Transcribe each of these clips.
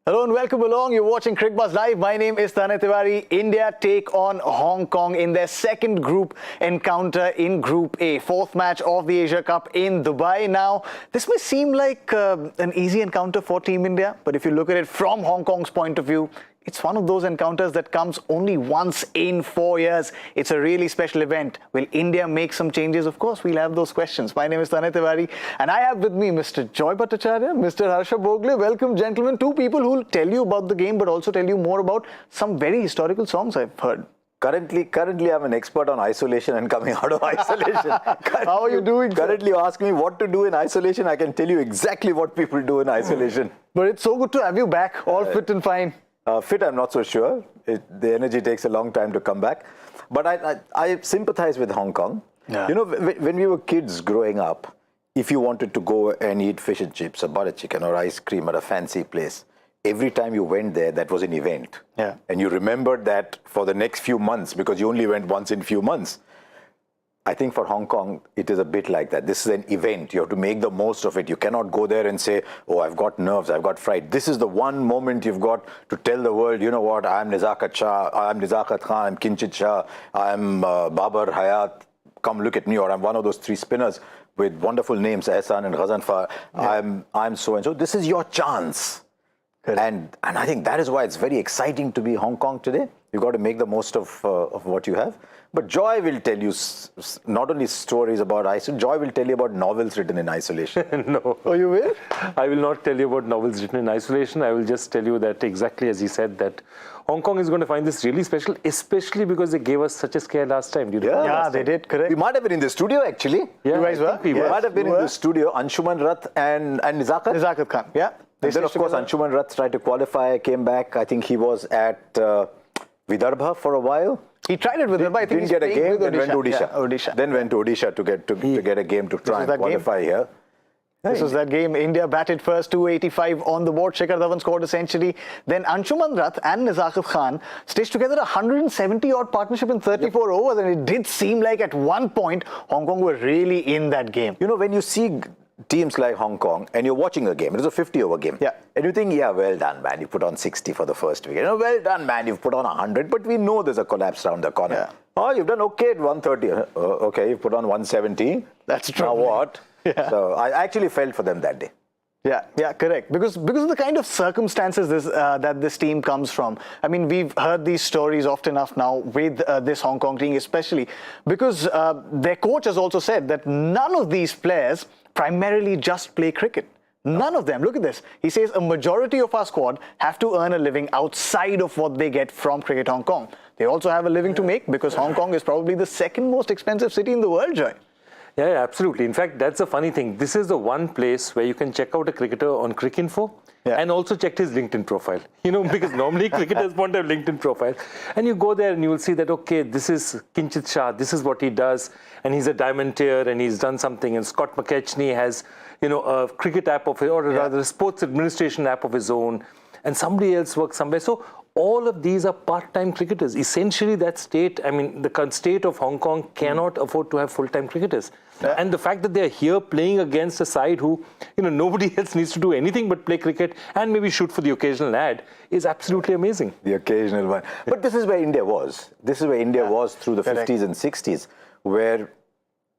Hello and welcome along. You're watching Cricbuzz Live. My name is Tanay Tiwari. India take on Hong Kong in their second group encounter in Group A. Fourth match of the Asia Cup in Dubai. Now, this may seem like an easy encounter for Team India, but if you look at it from Hong Kong's point of view, it's one of those encounters that comes only once in 4 years. It's a really special event. Will India make some changes? Of course, we'll have those questions. My name is Tanay Tiwari, and I have with me Mr. Joy Bhattacharya, Mr. Harsha Bhogle. Welcome, gentlemen. Two people who will tell you about the game, but also tell you more about some very historical songs I've heard. Currently, I'm an expert on isolation and coming out of isolation. How are you doing? Currently, you ask me what to do in isolation, I can tell you exactly what people do in isolation. But it's so good to have you back, all fit and fine. Fit, I'm not so sure. The energy takes a long time to come back. But I sympathize with Hong Kong. Yeah. You know, when we were kids growing up, if you wanted to go and eat fish and chips or butter chicken or ice cream at a fancy place, every time you went there, that was an event. Yeah. And you remembered that for the next few months because you only went once in few months. I think for Hong Kong, it is a bit like that. This is an event. You have to make the most of it. You cannot go there and say, oh, I've got nerves, I've got fright. This is the one moment you've got to tell the world, you know what, I'm Nizakat Shah, I'm Nizakat Khan, I'm Kinchit Shah, I'm Babar Hayat, come look at me, or I'm one of those three spinners with wonderful names, Ehsan and Ghazanfar. Yeah. I'm so-and-so. This is your chance. And I think that is why it's very exciting to be Hong Kong today. You've got to make the most of what you have. But Joy will tell you not only stories about isolation, Joy will tell you about novels written in isolation. No. Oh, you will? I will not tell you about novels written in isolation. I will just tell you that exactly as he said, that Hong Kong is going to find this really special, especially because they gave us such a scare last time. Yeah, they did, correct. We might have been in the studio, actually. Yeah, you guys were? We might have been in the studio, Anshuman Rath and Nizakat. Nizakat Khan, yeah. And then, of course, Anshuman Rath tried to qualify, came back. I think he was at Vidarbha for a while. He tried it with Vidarbha. I think didn't get a game, then went to Odisha. Yeah, Odisha. Then went to Odisha to get a game to try and qualify here. This was that game. India batted first, 285 on the board. Shikhar Dhawan scored a century. Then Anshuman Rath and Nizakat Khan stitched together a 170-odd partnership in 34 overs. And it did seem like at one point, Hong Kong were really in that game. You know, when you see teams like Hong Kong and you're watching a game, it was a 50-over game. Yeah. And you think, yeah, well done, man. You put on 60 for the first wicket. You know, well done, man. You've put on 100. But we know there's a collapse around the corner. Yeah. Oh, you've done okay at 130. Okay, you've put on 170. That's true. Now what? Yeah. So I actually felt for them that day. Yeah, correct. Because of the kind of circumstances that this team comes from. I mean, we've heard these stories often enough now with this Hong Kong team, especially because their coach has also said that none of these players primarily just play cricket. None of them. Look at this. He says a majority of our squad have to earn a living outside of what they get from Cricket Hong Kong. They also have a living to make because Hong Kong is probably the second most expensive city in the world, Joy. Yeah, absolutely. In fact, that's a funny thing. This is the one place where you can check out a cricketer on Cricinfo and also check his LinkedIn profile. You know, because normally cricketers want to have LinkedIn profile. And you go there and you will see that, okay, this is Kinchit Shah, this is what he does. And he's a diamantaire and he's done something. And Scott McKechnie has, you know, a cricket app of his, or rather a sports administration app of his own. And somebody else works somewhere. So all of these are part-time cricketers. Essentially, that state, I mean, the current state of Hong Kong cannot afford to have full-time cricketers. Yeah. And the fact that they're here playing against a side who, you know, nobody else needs to do anything but play cricket and maybe shoot for the occasional ad is absolutely amazing. The occasional one. But this is where India was. This is where India was through the 50s and 60s, where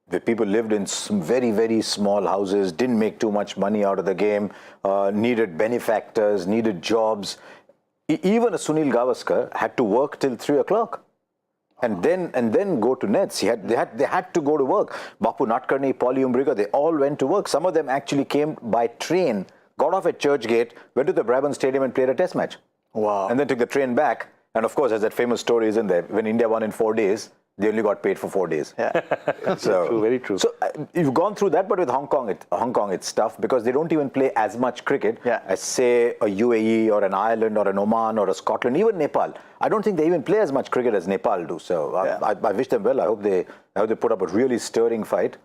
the people lived in some very, very small houses, didn't make too much money out of the game, needed benefactors, needed jobs. Even a Sunil Gavaskar had to work till 3 o'clock. And then go to nets. They had to go to work. Bapu Natkarni, Paulie Umbriga, they all went to work. Some of them actually came by train, got off at Churchgate, went to the Brabourne Stadium and played a test match. Wow. And then took the train back. And of course, as that famous story is in there, when India won in 4 days, they only got paid for 4 days. Yeah. So true, very true. So you've gone through that, but with Hong Kong, it's tough because they don't even play as much cricket as, say, a UAE or an Ireland or an Oman or a Scotland, even Nepal. I don't think they even play as much cricket as Nepal do. So I wish them well. I hope they put up a really stirring fight.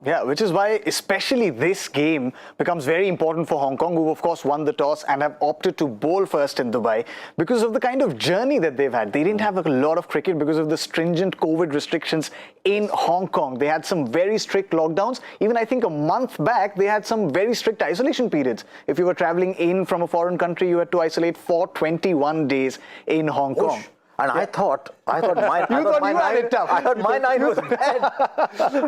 Yeah, which is why especially this game becomes very important for Hong Kong, who of course won the toss and have opted to bowl first in Dubai because of the kind of journey that they've had. They didn't have a lot of cricket because of the stringent COVID restrictions in Hong Kong. They had some very strict lockdowns. Even I think a month back, they had some very strict isolation periods. If you were traveling in from a foreign country, you had to isolate for 21 days in Hong Kong. And I thought my nine was bad.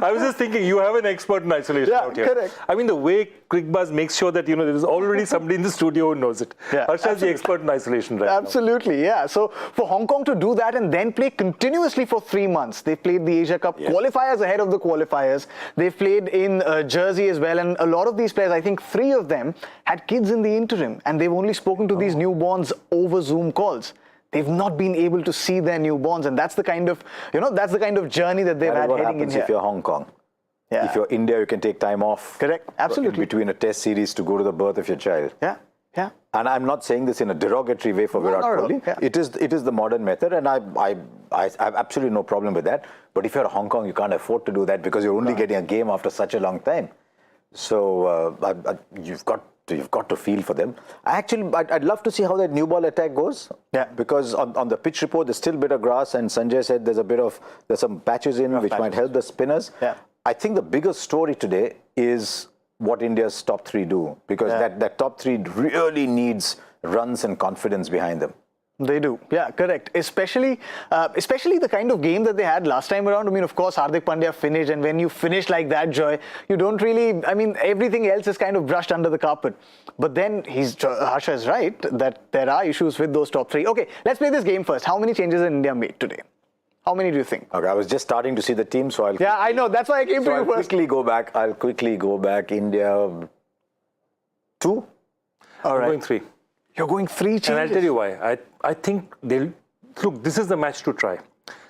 I was just thinking, you have an expert in isolation out here. Correct. I mean, the way Cricbuzz makes sure that, there is already somebody in the studio who knows it. Harsha is the expert in isolation right Absolutely, yeah. So for Hong Kong to do that and then play continuously for 3 months, they played the Asia Cup qualifiers ahead of the qualifiers. They've played in Jersey as well. And a lot of these players, I think 3 of them had kids in the interim. And they've only spoken to these newborns over Zoom calls. They've not been able to see their newborns, and that's the kind of, that's the kind of journey that they've had heading in here. If you're Hong Kong, if you're India, you can take time off. Correct, absolutely. Between a test series to go to the birth of your child. Yeah. And I'm not saying this in a derogatory way for Virat Kohli. It is the modern method, and I have absolutely no problem with that. But if you're Hong Kong, you can't afford to do that because you're only getting a game after such a long time. So you've got to feel for them. I'd love to see how that new ball attack goes. Yeah. Because on the pitch report, there's still a bit of grass, and Sanjay said there's some patches which might help the spinners. Yeah. I think the biggest story today is what India's top 3 do, because that top 3 really needs runs and confidence behind them. They do, yeah, correct. Especially the kind of game that they had last time around. I mean, of course, Hardik Pandya finished, and when you finish like that, Joy, you don't really. I mean, everything else is kind of brushed under the carpet. But then Harsha is right that there are issues with those top 3. Okay, let's play this game first. How many changes has India made today? How many do you think? Okay, I was just starting to see the team, so I'll. Yeah, I know. That's why I came to you first. I'll quickly go back. India 2. All right. I'm going 3. You're going 3 changes. And I'll tell you why. I think they'll look. This is the match to try.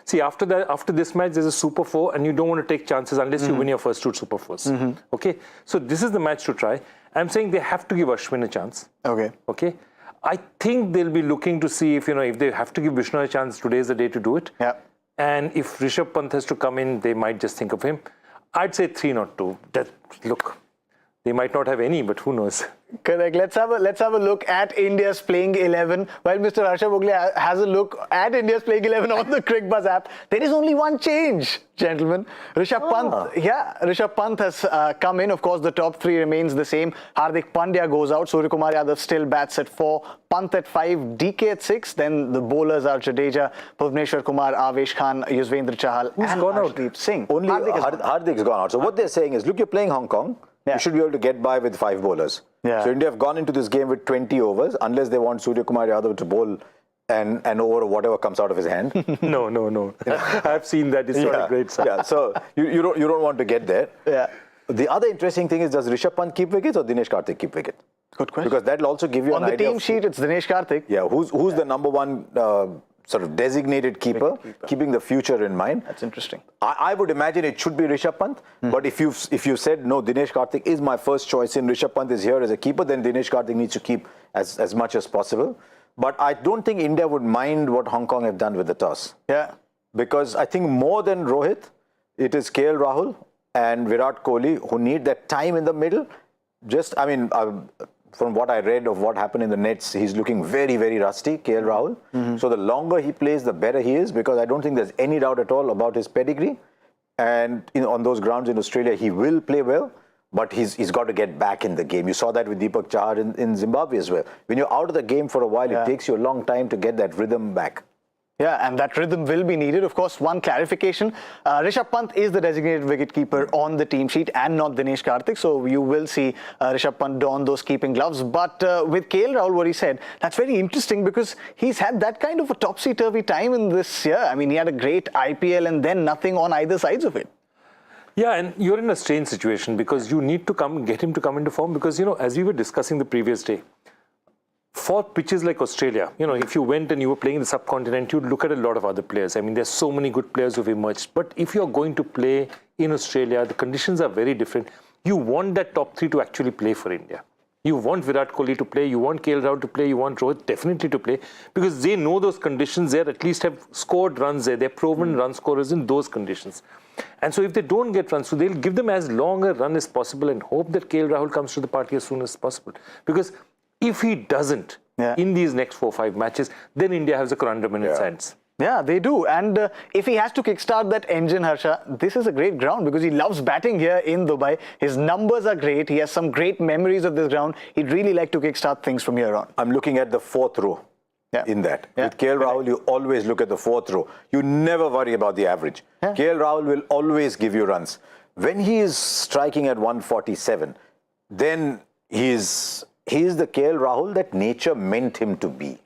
See, after this match, there's a Super 4, and you don't want to take chances unless you win your first 2 Super 4s. Okay, so this is the match to try. I'm saying they have to give Ashwin a chance. Okay. I think they'll be looking to see if they have to give Vishnu a chance. Today is the day to do it. Yeah. And if Rishabh Pant has to come in, they might just think of him. I'd say 3, not 2. Look. They might not have any, but who knows? Correct. Let's have a look at India's playing 11. While Mr. Harsha Bhogle has a look at India's playing 11 on the Cricbuzz app, there is only one change, gentlemen. Rishabh Pant has come in. Of course, the top 3 remains the same. Hardik Pandya goes out. Suryakumar Yadav still bats at 4. Pant at 5. DK at 6. Then the bowlers are Jadeja, Bhuvneshwar Kumar, Avesh Khan, Yuzvendra Chahal, and Arshdeep Singh. Only Hardik's gone out. So what they're saying is, look, you're playing Hong Kong. You should be able to get by with 5 bowlers. So India have gone into this game with 20 overs, unless they want Suryakumar Yadav to bowl and over whatever comes out of his hand. No. I've seen that. It's not a great sign. So you don't want to get there. Yeah. The other interesting thing is, does Rishabh Pant keep wickets or Dinesh Karthik keep wicket? Good question. Because that'll also give you an idea. On the team sheet, it's Dinesh Karthik. Yeah. Who's the number 1 sort of designated keeper, keeping the future in mind? That's interesting. I would imagine it should be Rishabh Pant. But if you said, no, Dinesh Karthik is my first choice and Rishabh Pant is here as a keeper, then Dinesh Karthik needs to keep as much as possible. But I don't think India would mind what Hong Kong have done with the toss. Yeah. Because I think more than Rohit, it is KL Rahul and Virat Kohli who need that time in the middle. From what I read of what happened in the nets, he's looking very, very rusty, KL Rahul. So the longer he plays, the better he is, because I don't think there's any doubt at all about his pedigree. And on those grounds in Australia, he will play well, but he's got to get back in the game. You saw that with Deepak Chahar in Zimbabwe as well. When you're out of the game for a while, it takes you a long time to get that rhythm back. Yeah, and that rhythm will be needed. Of course, one clarification, Rishabh Pant is the designated wicketkeeper on the team sheet and not Dinesh Karthik. So you will see Rishabh Pant don those keeping gloves. But with KL Rahul, what he said, that's very interesting because he's had that kind of a topsy-turvy time in this year. I mean, he had a great IPL and then nothing on either sides of it. Yeah, and you're in a strange situation because you need to get him to come into form because, as we were discussing the previous day, for pitches like Australia, if you went and you were playing in the subcontinent, you'd look at a lot of other players. I mean, there's so many good players who've emerged. But if you're going to play in Australia, the conditions are very different. You want that top 3 to actually play for India. You want Virat Kohli to play, you want KL Rahul to play, you want Rohit definitely to play, because they know those conditions there, at least have scored runs there. They're proven run scorers in those conditions. And so if they don't get runs, so they'll give them as long a run as possible and hope that KL Rahul comes to the party as soon as possible. Because if he doesn't in these next 4 or 5 matches, then India has a conundrum in its hands. Yeah, they do. And if he has to kickstart that engine, Harsha, this is a great ground because he loves batting here in Dubai. His numbers are great. He has some great memories of this ground. He'd really like to kickstart things from here on. I'm looking at the 4th row in that. With KL Rahul, you always look at the 4th row. You never worry about the average. KL Rahul will always give you runs. When he is striking at 147, then he is the KL Rahul that nature meant him to be.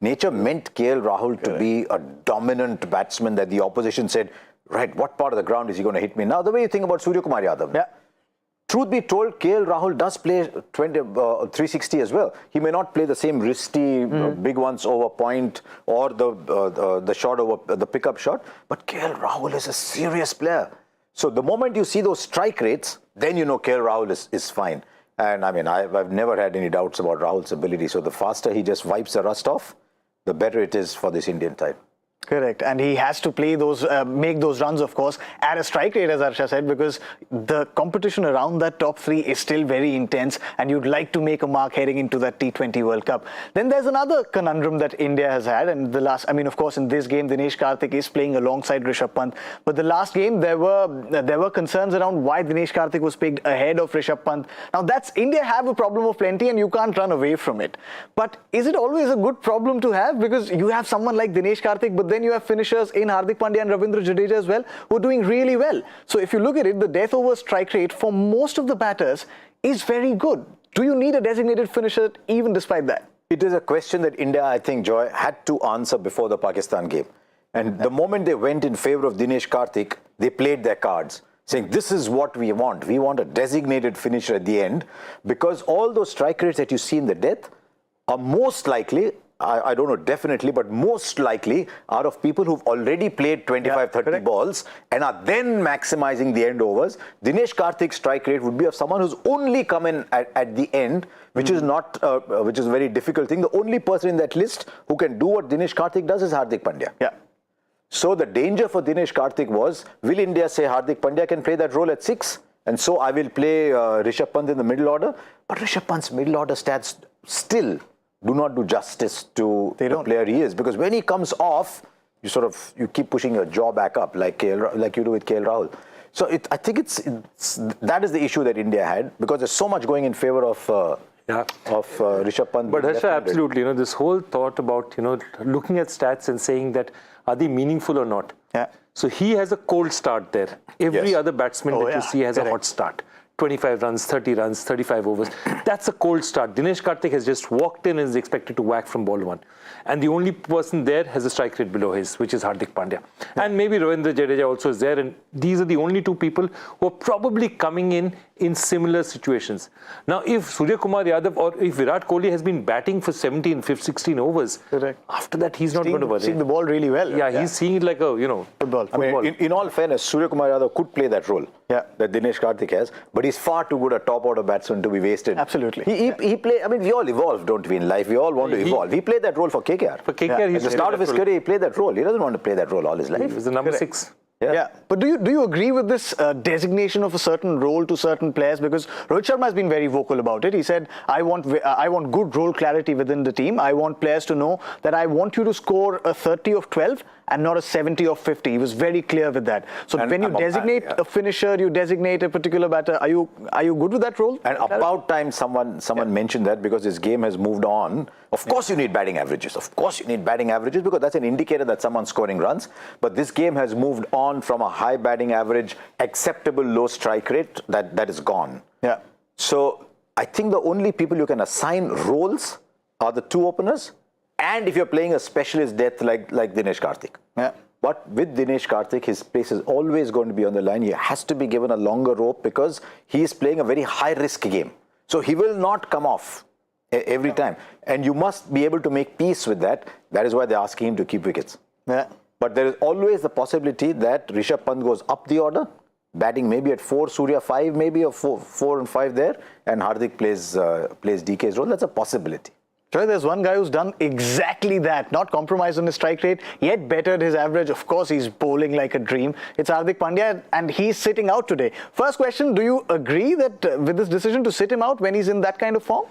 Nature meant KL Rahul to be a dominant batsman that the opposition said, right, what part of the ground is he going to hit me? Now, the way you think about Surya Kumar Yadav, truth be told, KL Rahul does play 360 as well. He may not play the same wristy, big ones over point or the shot over the pickup shot, but KL Rahul is a serious player. So the moment you see those strike rates, then you know KL Rahul is fine. And I mean, I've never had any doubts about Rahul's ability. So the faster he just wipes the rust off, the better it is for this Indian side. Correct. And he has to play those, make those runs, of course, at a strike rate, as Harsha said, because the competition around that top 3 is still very intense and you'd like to make a mark heading into that T20 World Cup. Then there's another conundrum that India has had. And of course, in this game, Dinesh Karthik is playing alongside Rishabh Pant. But the last game, there were concerns around why Dinesh Karthik was picked ahead of Rishabh Pant. Now, India have a problem of plenty and you can't run away from it. But is it always a good problem to have? Because you have someone like Dinesh Karthik, but then you have finishers in Hardik Pandya and Ravindra Jadeja as well, who are doing really well. So if you look at it, the death over strike rate for most of the batters is very good. Do you need a designated finisher even despite that? It is a question that India, I think, Joy, had to answer before the Pakistan game. And the moment they went in favor of Dinesh Karthik, they played their cards, saying, this is what we want. We want a designated finisher at the end, because all those strike rates that you see in the death are most likely, I don't know definitely, but most likely out of people who've already played 25, 30 balls and are then maximizing the end overs. Dinesh Karthik's strike rate would be of someone who's only come in at the end, which is not, which is a very difficult thing. The only person in that list who can do what Dinesh Karthik does is Hardik Pandya. So the danger for Dinesh Karthik was, will India say Hardik Pandya can play that role at 6? And so I will play Rishabh Pant in the middle order. But Rishabh Pant's middle order stats still do not do justice to the player he is, because when he comes off, you keep pushing your jaw back up like you do with KL Rahul. So I think that is the issue that India had, because there's so much going in favor of Rishabh Pant. But Harsha, absolutely, this whole thought about looking at stats and saying that are they meaningful or not. So he has a cold start there. Every other batsman that you see has a hot start. 25 runs, 30 runs, 35 overs. That's a cold start. Dinesh Karthik has just walked in and is expected to whack from ball 1. And the only person there has a strike rate below his, which is Hardik Pandya. And maybe Ravindra Jadeja also is there. And these are the only 2 people who are probably coming in similar situations. Now, if Surya Kumar Yadav or if Virat Kohli has been batting for 17, 15, 16 overs, after that, he's not going to worry. Seeing the ball really well. Yeah, he's seeing it like a, football. I mean, in all fairness, Surya Kumar Yadav could play that role that Dinesh Karthik has, but he's far too good a top-order batsman to be wasted. Absolutely. He play. I mean, we all evolve, don't we, in life? We all want to evolve. He played that role for KKR. For KKR, at the start of his career, he played that role. He doesn't want to play that role all his life. He was the number 6. But do you agree with this designation of a certain role to certain players? Because Rohit Sharma has been very vocal about it. He said, I want good role clarity within the team. I want players to know that I want you to score a 30 of 12 and not a 70 of 50. He was very clear with that. So when you designate a finisher, you designate a particular batter, are you good with that role? And about time someone mentioned that, because this game has moved on. Of course you need batting averages. Of course you need batting averages, because that's an indicator that someone's scoring runs. But this game has moved on from a high batting average, acceptable low strike rate, that is gone. So I think the only people you can assign roles are the 2 openers, and if you're playing a specialist death like Dinesh Karthik. But with Dinesh Karthik, his place is always going to be on the line. He has to be given a longer rope, because he is playing a very high-risk game. So he will not come off every time. And you must be able to make peace with that. That is why they're asking him to keep wickets. But there is always the possibility that Rishabh Pant goes up the order batting maybe at 4, Surya 5, maybe a 4 and 5 there, and Hardik plays DK's role. That's a possibility. Troy, there's one guy who's done exactly that, not compromised on his strike rate, yet bettered his average. Of course, he's bowling like a dream. It's Hardik Pandya, and he's sitting out today. First question, do you agree that with this decision to sit him out when he's in that kind of form?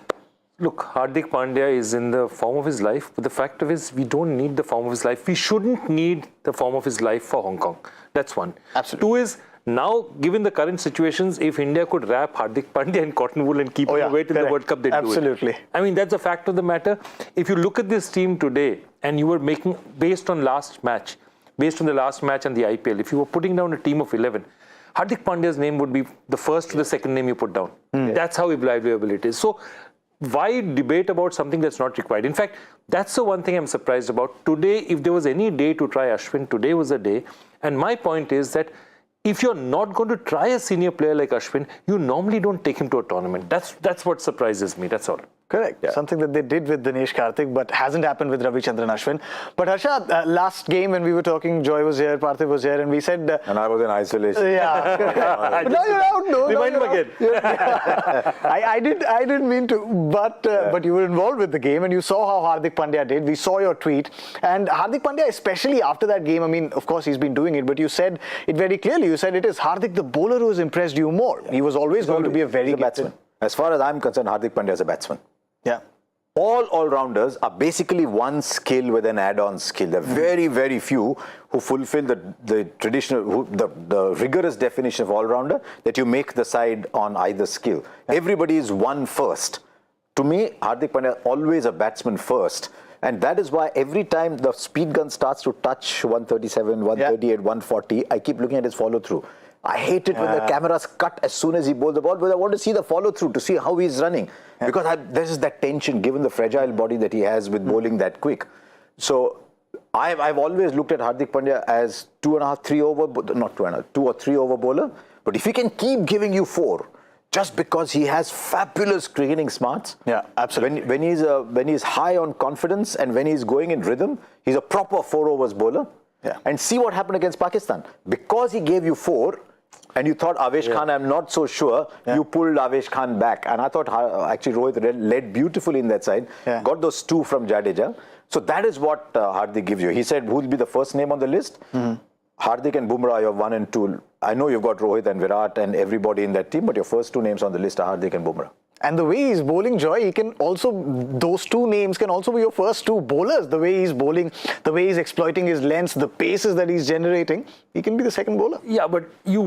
Look, Hardik Pandya is in the form of his life, but the fact of it is we don't need the form of his life. We shouldn't need the form of his life for Hong Kong. That's one. Absolutely. Two is, now, given the current situations, if India could wrap Hardik Pandya in cotton wool and keep him away till the World Cup, they'd do it. Absolutely. I mean, that's a fact of the matter. If you look at this team today, and you were making, based on the last match and the IPL, if you were putting down a team of 11, Hardik Pandya's name would be the first to the second name you put down. That's how valuable it is. So, why debate about something that's not required? In fact, that's the one thing I'm surprised about. Today, if there was any day to try Ashwin, today was the day. And my point is that if you're not going to try a senior player like Ashwin, you normally don't take him to a tournament. That's what surprises me. That's all. Correct. Yeah. Something that they did with Dinesh Karthik, but hasn't happened with Ravichandran Ashwin. But Harsha, last game when we were talking, Joy was here, Parthiv was here, and we said... and I was in isolation. Yeah. But now you're out. No, remind him again. I didn't mean to, but you were involved with the game, and you saw how Hardik Pandya did. We saw your tweet. And Hardik Pandya, especially after that game, I mean, of course, he's been doing it, but you said it very clearly. You said it is Hardik, the bowler, who has impressed you more. He was always going to be a very good batsman. As far as I'm concerned, Hardik Pandya is a batsman. Yeah. All-rounders are basically one skill with an add-on skill. There are very, very few who fulfill the traditional, the rigorous definition of all-rounder, that you make the side on either skill. Everybody is one first. To me, Hardik Pandya is always a batsman first. And that is why every time the speed gun starts to touch 137, 138, 140, I keep looking at his follow-through. I hate it when the cameras cut as soon as he bowls the ball, but I want to see the follow-through to see how he's running. Because there's that tension, given the fragile body that he has with bowling that quick. So I've always looked at Hardik Pandya as 2.5, 3 over, not 2.5, 2 or 3 over bowler. But if he can keep giving you 4, just because he has fabulous cricketing smarts. Yeah, absolutely. When he's high on confidence and when he's going in rhythm, he's a proper 4 overs bowler. Yeah. And see what happened against Pakistan. Because he gave you 4, and you thought Avesh Khan, I'm not so sure, you pulled Avesh Khan back. And I thought actually Rohit led beautifully in that side, got those 2 from Jadeja. So that is what Hardik gives you. He said, who will be the first name on the list? Hardik and Bumrah, you're 1 and 2. I know you've got Rohit and Virat and everybody in that team, but your first 2 names on the list are Hardik and Bumrah. And the way he's bowling, Joy, he can also, those 2 names can also be your first 2 bowlers. The way he's bowling, the way he's exploiting his lengths, the paces that he's generating, he can be the second bowler. Yeah, but you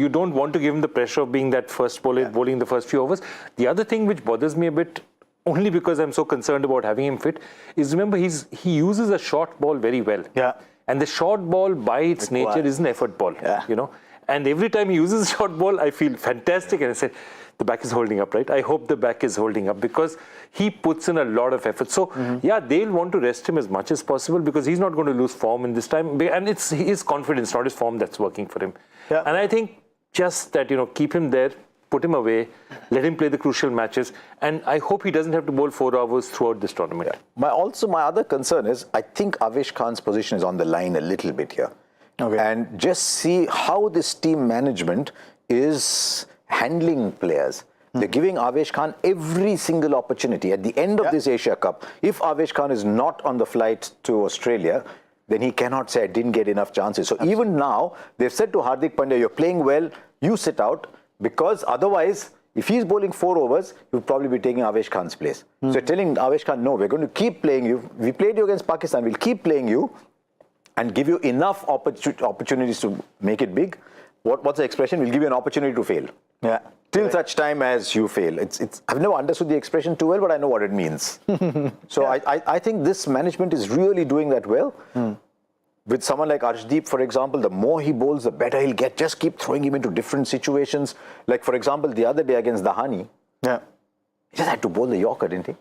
don't want to give him the pressure of being that first bowler, bowling the first few overs. The other thing which bothers me a bit, only because I'm so concerned about having him fit, is remember he uses a short ball very well. Yeah. And the short ball by its nature is an effort ball, you know. And every time he uses a short ball, I feel fantastic. And I said, the back is holding up, right? I hope the back is holding up because he puts in a lot of effort. So, they'll want to rest him as much as possible because he's not going to lose form in this time. And it's his confidence, not his form, that's working for him. Yeah. And I think just that, keep him there, put him away, let him play the crucial matches. And I hope he doesn't have to bowl 4 hours throughout this tournament. Yeah. My other concern is, I think Avesh Khan's position is on the line a little bit here. Okay. And just see how this team management is handling players. They're giving Avesh Khan every single opportunity. At the end of this Asia Cup, if Avesh Khan is not on the flight to Australia, then he cannot say, I didn't get enough chances. So even now, they've said to Hardik Pandya, you're playing well, you sit out, because otherwise, if he's bowling 4 overs, you'll probably be taking Avesh Khan's place. So you're telling Avesh Khan, no, we're going to keep playing you. We played you against Pakistan, we'll keep playing you and give you enough opportunities to make it big. What's the expression? We'll give you an opportunity to fail. Yeah. Till such time as you fail. I've never understood the expression too well, but I know what it means. So I think this management is really doing that well. With someone like Arshdeep, for example, the more he bowls, the better he'll get. Just keep throwing him into different situations. Like, for example, the other day against Dahani, he just had to bowl the Yorker, didn't he?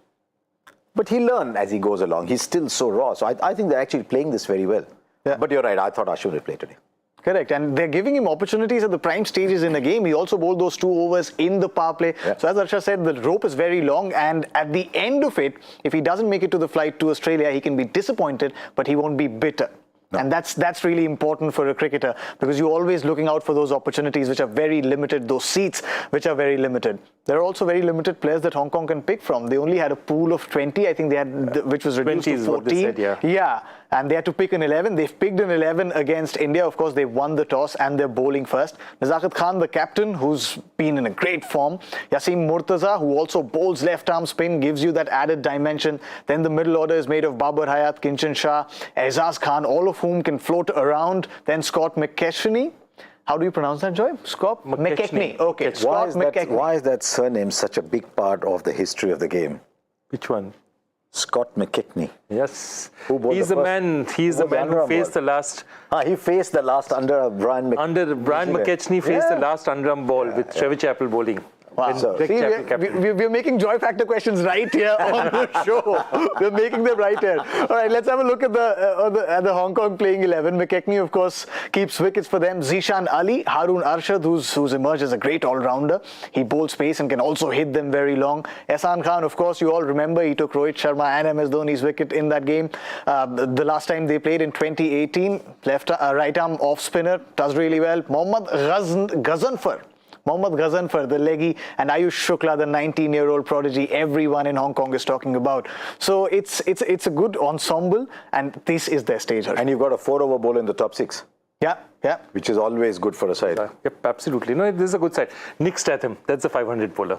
But he learned as he goes along. He's still so raw. So I think they're actually playing this very well. Yeah. But you're right, I thought Ashwin would play today. Correct, and they're giving him opportunities at the prime stages in the game. He also bowled those 2 overs in the power play. Yeah. So as Harsha said, the rope is very long, and at the end of it, if he doesn't make it to the flight to Australia, he can be disappointed, but he won't be bitter. And that's really important for a cricketer, because you're always looking out for those opportunities which are very limited, those seats which are very limited. There are also very limited players that Hong Kong can pick from. They only had a pool of 20, I think they had, which was reduced to 14. What they said, yeah, and they had to pick an 11. They've picked an 11 against India. Of course, they won the toss and they're bowling first. Nazakat Khan, the captain, who's been in a great form. Yaseem Murtaza, who also bowls left-arm spin, gives you that added dimension. Then the middle order is made of Babar Hayat, Kinchan Shah, Aizaz Khan, all of whom can float around. Then Scott McKechnie. How do you pronounce that, Joy? Scott McKechnie. Okay, Scott McKechnie. Why is that surname such a big part of the history of the game? Which one? Scott McKechnie. Yes. He's the man who faced the last... he faced the last under Brian McKechnie faced the last underarm ball with Trevor Chappell bowling. Wow. We're making Joy Factor questions right here on the show. We're making them right here. All right, let's have a look at the Hong Kong playing 11. McKechnie, of course, keeps wickets for them. Zishan Ali, Harun Arshad, who's emerged as a great all-rounder. He bowls pace and can also hit them very long. Ehsan Khan, of course, you all remember, he took Rohit Sharma and MS Dhoni's wicket in that game. The last time they played in 2018, right arm off spinner, does really well. Mohammad Ghazanfar, the leggy, and Ayush Shukla, the 19-year-old prodigy, everyone in Hong Kong is talking about. So it's a good ensemble, and this is their stage. And you've got a 4-over bowler in the top 6. Yeah. Which is always good for a side. Yep, absolutely. No, this is a good side. Nick Statham, that's a 500 bowler.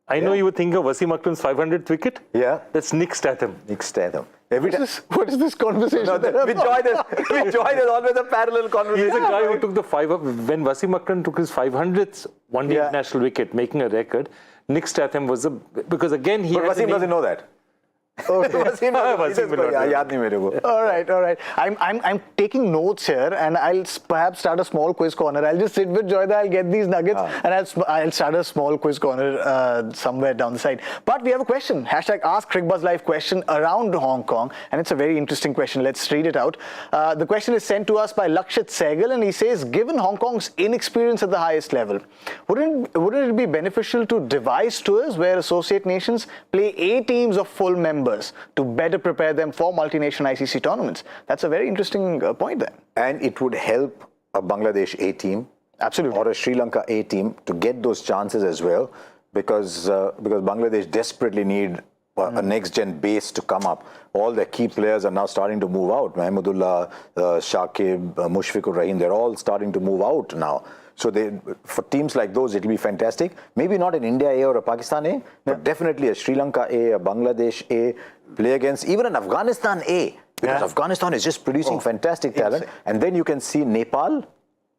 I know you would think of Wasim Akram's 500th wicket. Yeah. That's Nick Statham. Nick Statham. What is this conversation? With Joy, there's always a parallel conversation. He's the guy who took the when Wasim Akram took his 500th one-day international wicket, making a record. Nick Statham was because again he. But Wasim doesn't know that. Okay. All right. I'm taking notes here, and I'll perhaps start a small quiz corner. I'll just sit with Joyda, I'll get these nuggets, and I'll start a small quiz corner somewhere down the side. But we have a question. Hashtag Ask Cricbuzz Live question around Hong Kong, and it's a very interesting question. Let's read it out. The question is sent to us by Lakshit Sehgal, and he says, given Hong Kong's inexperience at the highest level, wouldn't it be beneficial to devise tours where associate nations play A teams of full members to better prepare them for multi-nation ICC tournaments? That's a very interesting point there. And it would help a Bangladesh A team, absolutely, or a Sri Lanka A team to get those chances as well, because Bangladesh desperately need a next-gen base to come up. All their key players are now starting to move out. Mahmudullah, Shakib, Mushfiqur Rahim, they're all starting to move out now. So for teams like those, it'll be fantastic. Maybe not an India A or a Pakistan A, but definitely a Sri Lanka A, a Bangladesh A, play against even an Afghanistan A, because Afghanistan is just producing fantastic talent. And then you can see Nepal,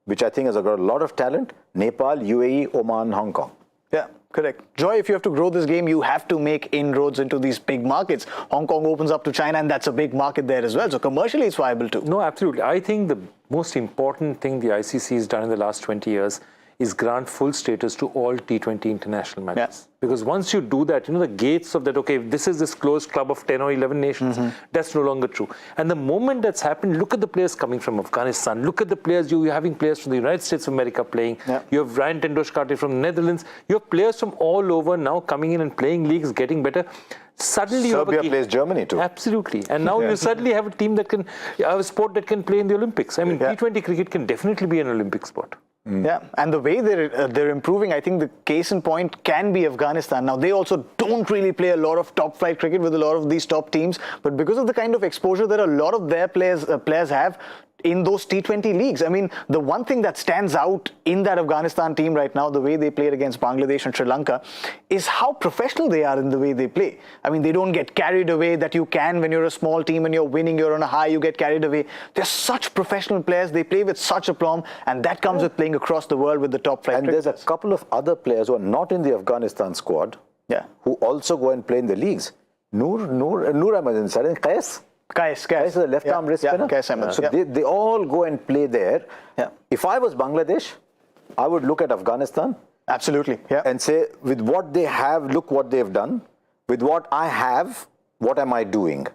which I think has got a lot of talent. Nepal, UAE, Oman, Hong Kong. Yeah, correct. Joy, if you have to grow this game, you have to make inroads into these big markets. Hong Kong opens up to China, and that's a big market there as well. So commercially, it's viable too. No, absolutely. I think the most important thing the ICC has done in the last 20 years is grant full status to all T20 international matches. Because once you do that, the gates of that, okay, this is this closed club of 10 or 11 nations, that's no longer true. And the moment that's happened, look at the players coming from Afghanistan, look at the players, you're having players from the United States of America playing, you have Ryan Tendoshkarte from the Netherlands, you have players from all over now coming in and playing leagues, getting better. Suddenly Serbia you have plays Germany too. Absolutely. And now you suddenly have a team that can, a sport that can play in the Olympics. I mean, T20 cricket can definitely be an Olympic sport. Yeah, and the way they're improving, I think the case in point can be Afghanistan. Now, they also don't really play a lot of top-flight cricket with a lot of these top teams, but because of the kind of exposure that a lot of their players have in those T20 leagues. I mean, the one thing that stands out in that Afghanistan team right now, the way they played against Bangladesh and Sri Lanka, is how professional they are in the way they play. I mean, they don't get carried away that you can when you're a small team and you're winning, you're on a high, you get carried away. They're such professional players. They play with such aplomb, and that comes with playing across the world with the top flight. And there's a couple of other players who are not in the Afghanistan squad, who also go and play in the leagues. Noor Ahmed inside, and Qais is a left-arm wrist spinner. So they all go and play there. If I was Bangladesh, I would look at Afghanistan. Absolutely. And say, with what they have, look what they've done. With what I have, what am I doing?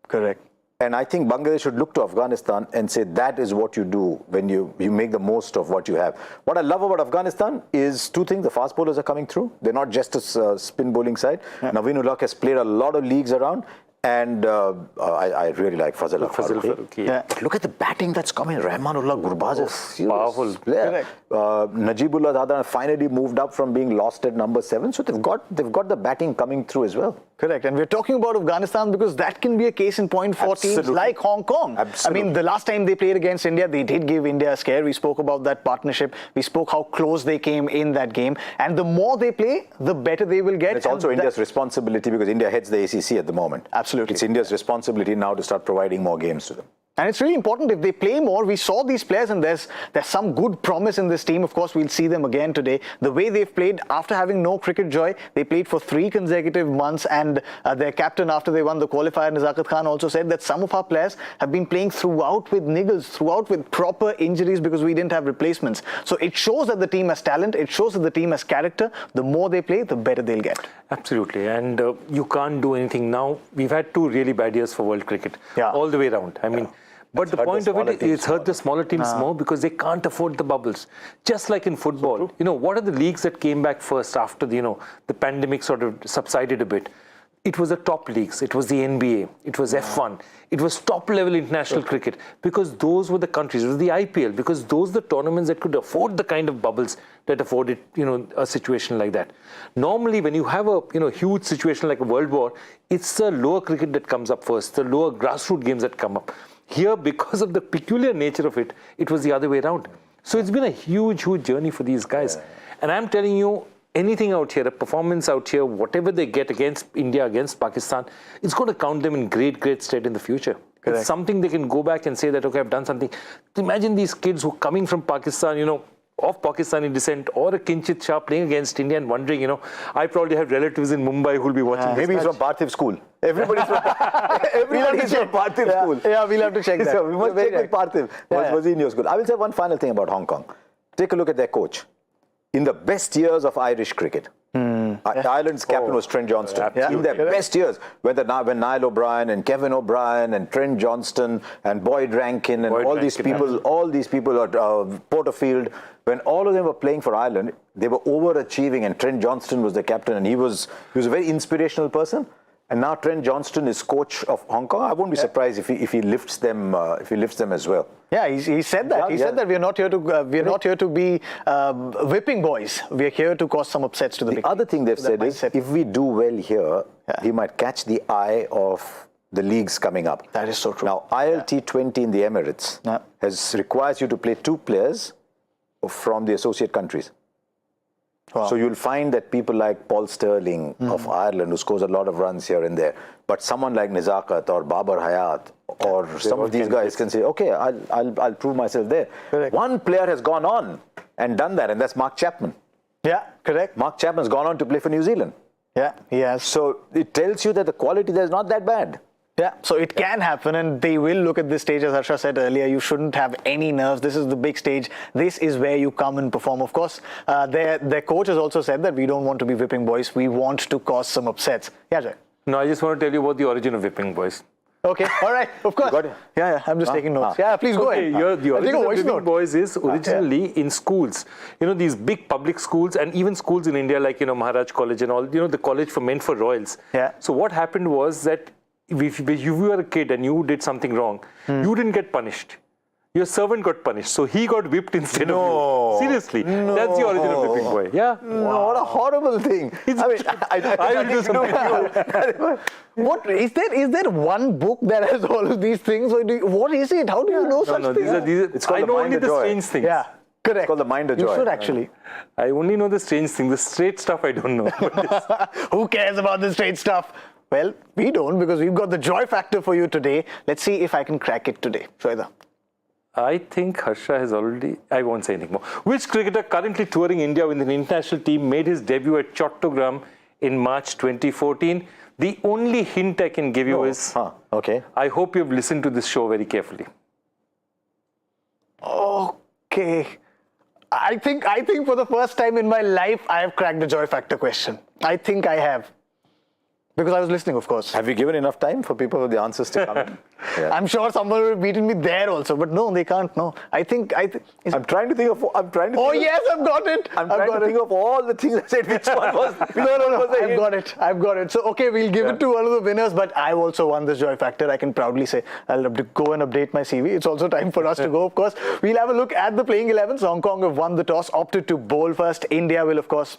Correct. And I think Bangladesh should look to Afghanistan and say that is what you do when you make the most of what you have. What I love about Afghanistan is two things. The fast bowlers are coming through. They're not just a spin bowling side. Naveen Ulhaq has played a lot of leagues around. And I really like Fazal Farooqi. Yeah. But look at the batting that's coming. Rahmanullah Gurbaz is serious powerful. player. Najibullah Zadar finally moved up from being lost at number 7. So they've got the batting coming through as well. Correct. And we're talking about Afghanistan because that can be a case in point for teams like Hong Kong. Absolutely. I mean, the last time they played against India, they did give India a scare. We spoke about that partnership. We spoke how close they came in that game. And the more they play, the better they will get. It's also India's responsibility because India heads the ACC at the moment. Absolutely. It's India's responsibility now to start providing more games to them. And it's really important if they play more. We saw these players and there's some good promise in this team. Of course, we'll see them again today. The way they've played after having no cricket joy, they played for 3 consecutive months, and their captain, after they won the qualifier, Nizakat Khan, also said that some of our players have been playing throughout with niggles, throughout with proper injuries because we didn't have replacements. So it shows that the team has talent. It shows that the team has character. The more they play, the better they'll get. Absolutely. And you can't do anything now. We've had 2 really bad years for world cricket all the way around. I mean, but the point of it is, it's hurt the smaller teams more because they can't afford the bubbles. Just like in football, what are the leagues that came back first after the pandemic sort of subsided a bit? It was the top leagues. It was the NBA. It was F1. It was top-level international cricket because those were the countries. It was the IPL because those were the tournaments that could afford the kind of bubbles that afforded, a situation like that. Normally, when you have a, huge situation like a world war, it's the lower cricket that comes up first, the lower grassroots games that come up. Here, because of the peculiar nature of it, it was the other way around. So it's been a huge, huge journey for these guys. And I'm telling you, anything out here, a performance out here, whatever they get against India, against Pakistan, it's going to count them in great, great stead in the future. Correct. It's something they can go back and say that, okay, I've done something. Imagine these kids who are coming from Pakistan, of Pakistani descent, or a Kinchit Shah playing against India and wondering, I probably have relatives in Mumbai who will be watching this Maybe match. he's from Parthiv school. Everybody's from Parthiv school. Yeah, we'll have to check that. So we must check with Parthiv. Was he in your school? I will say one final thing about Hong Kong. Take a look at their coach. In the best years of Irish cricket, Ireland's captain was Trent Johnston. In their best years, when Niall O'Brien and Kevin O'Brien and Trent Johnston and Boyd Rankin and all these people at Porterfield, when all of them were playing for Ireland, they were overachieving, and Trent Johnston was the captain, and he was a very inspirational person. And now Trent Johnston is coach of Hong Kong. I won't be surprised if he lifts them as well. Yeah, he said that. He said that we're not here to be whipping boys. We're here to cause some upsets to the big other thing they've said is if we do well here, we might catch the eye of the leagues coming up. That is so true. Now, ILT20 in the Emirates requires you to play 2 players from the associate countries. Wow. So you'll find that people like Paul Sterling of Ireland, who scores a lot of runs here and there, but someone like Nizakat or Babar Hayat or some of these guys can say, okay, I'll prove myself there. Correct. One player has gone on and done that, and that's Mark Chapman. Yeah, correct. Mark Chapman's gone on to play for New Zealand. Yeah, he has. So it tells you that the quality there is not that bad. Yeah, so it can happen, and they will look at this stage. As Harsha said earlier, you shouldn't have any nerves. This is the big stage. This is where you come and perform. Of course, their coach has also said that we don't want to be whipping boys. We want to cause some upsets. Yeah, Jay. No, I just want to tell you about the origin of whipping boys. Okay, all right, of course. Got it? Yeah, I'm just taking notes. Yeah, please go ahead. The origin of whipping boys is originally in schools. These big public schools and even schools in India like, Maharaj College and all, the college for meant for royals. Yeah. So what happened was that if you were a kid and you did something wrong, you didn't get punished. Your servant got punished, so he got whipped instead of you. Seriously, that's the origin of whipping boy. Yeah. No, what a horrible thing. I will do something. What is there? Is there one book that has all of these things? Or what is it? How do you know such things? It's called I know only the strange things. Yeah. Correct. It's called the mind of joy. You should actually. I only know the strange things. The straight stuff I don't know. Who cares about the straight stuff? Well, we don't, because we've got the joy factor for you today. Let's see if I can crack it today. Shweta. I think Harsha has already... I won't say anything more. Which cricketer currently touring India with an international team made his debut at Chattogram in March 2014? The only hint I can give you is... Okay. I hope you've listened to this show very carefully. Okay. I think for the first time in my life, I have cracked the joy factor question. I think I have. Because I was listening, of course. Have you given enough time for people with the answers to come in? Yeah. I'm sure someone will have beaten me there also, but no, they can't. No, I'm trying to think of. Oh yes, I've got it. I'm trying to think of all the things I said. Which one was? No. I've got it. So okay, we'll give it to one of the winners. But I've also won this joy factor. I can proudly say I'll have to go and update my CV. It's also time for us to go. Of course, we'll have a look at the playing 11s. Hong Kong have won the toss, opted to bowl first. India will, of course,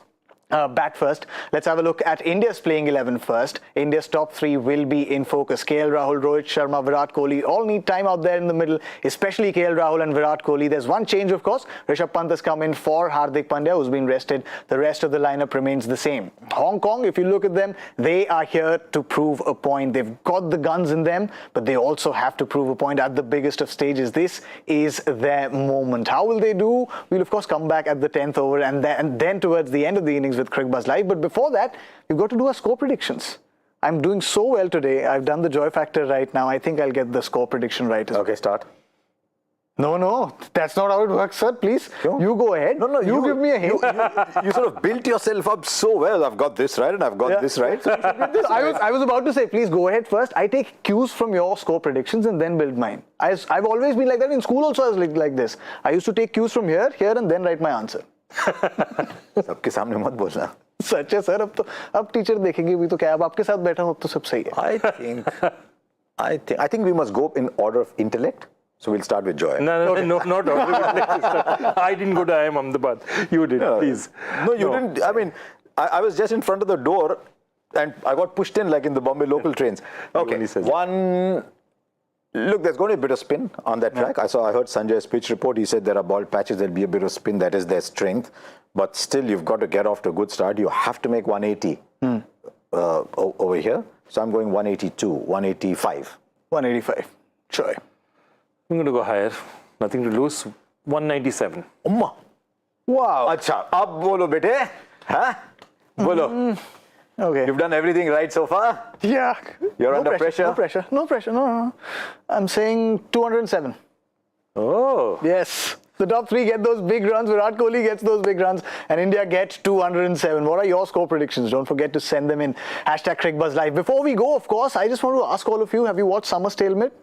bat first. Let's have a look at India's playing 11 first. India's top three will be in focus. KL Rahul, Rohit Sharma, Virat Kohli all need time out there in the middle, especially KL Rahul and Virat Kohli. There's one change, of course. Rishabh Pant has come in for Hardik Pandya, who's been rested. The rest of the lineup remains the same. Hong Kong, if you look at them, they are here to prove a point. They've got the guns in them, but they also have to prove a point at the biggest of stages. This is their moment. How will they do? We'll, of course, come back at the 10th over and then towards the end of the innings with Cricbuzz Live. But before that, we've got to do our score predictions. I'm doing so well today. I've done the joy factor right now. I think I'll get the score prediction right. Okay, start. No, that's not how it works, sir. Please, you go ahead. No, you give me a hint. You sort of built yourself up so well. I've got this right and I've got this right. So I was about to say, please go ahead first. I take cues from your score predictions and then build mine. I've always been like that. In school also I was like this. I used to take cues from here, and then write my answer. सबके सामने मत बोलना. सच है sir. अब teacher देखेंगे भी तो क्या. अब आपके साथ बैठा हूँ अब तो सब सही है. I think we must go in order of intellect. So we'll start with Joy. No, not order. I didn't go to IIM Ahmedabad. You did, please. No, you didn't. I mean, I was just in front of the door and I got pushed in like in the Bombay local trains. Okay, one. Look, there's going to be a bit of spin on that track. I heard Sanjay's pitch report. He said there are bald patches. There'll be a bit of spin. That is their strength. But still, you've got to get off to a good start. You have to make 180 over here. So I'm going 182, 185. 185. Sure. I'm going to go higher. Nothing to lose. 197. Umma. Wow. Acha. Ab bolo bete. Huh? Bolo. Okay. You've done everything right so far? Yeah. You're under pressure? No pressure. No. I'm saying 207. Oh. Yes. The top three get those big runs. Virat Kohli gets those big runs. And India gets 207. What are your score predictions? Don't forget to send them in. #Cricbuzz Live. Before we go, of course, I just want to ask all of you, have you watched Summer Stalemate?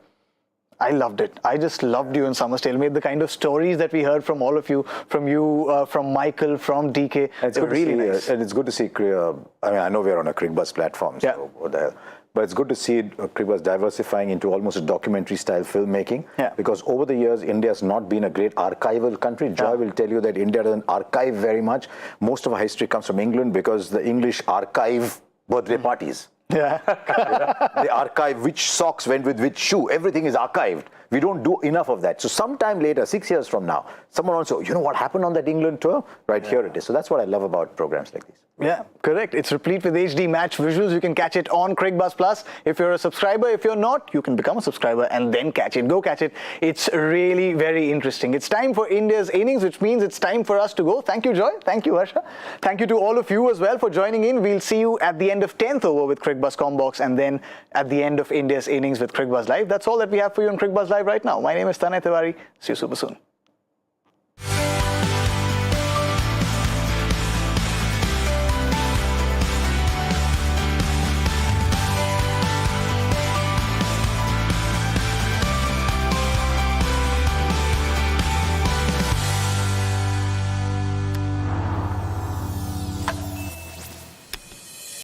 I loved it. I just loved you in Summer Stalemate. The kind of stories that we heard from all of you, from Michael, from DK. It's really nice. And it's good to see, I mean, I know we're on a Cricbuzz platform, so what the hell. But it's good to see Cricbuzz diversifying into almost a documentary style filmmaking. Yeah. Because over the years, India's not been a great archival country. Joy will tell you that India doesn't archive very much. Most of our history comes from England because the English archive birthday parties. Yeah. They archive which socks went with which shoe. Everything is archived. We don't do enough of that. So sometime later, 6 years from now, someone also, you know what happened on that England tour? Right, here it is. So that's what I love about programs like these. Yeah, correct. It's replete with HD match visuals. You can catch it on Cricbuzz Plus. If you're a subscriber, if you're not, you can become a subscriber and then catch it. Go catch it. It's really very interesting. It's time for India's innings, which means it's time for us to go. Thank you, Joy. Thank you, Harsha. Thank you to all of you as well for joining in. We'll see you at the end of 10th over with Cricbuzz Combox and then at the end of India's innings with Cricbuzz Live. That's all that we have for you on Cricbuzz Live right now. My name is Tanay Tiwari. See you super soon.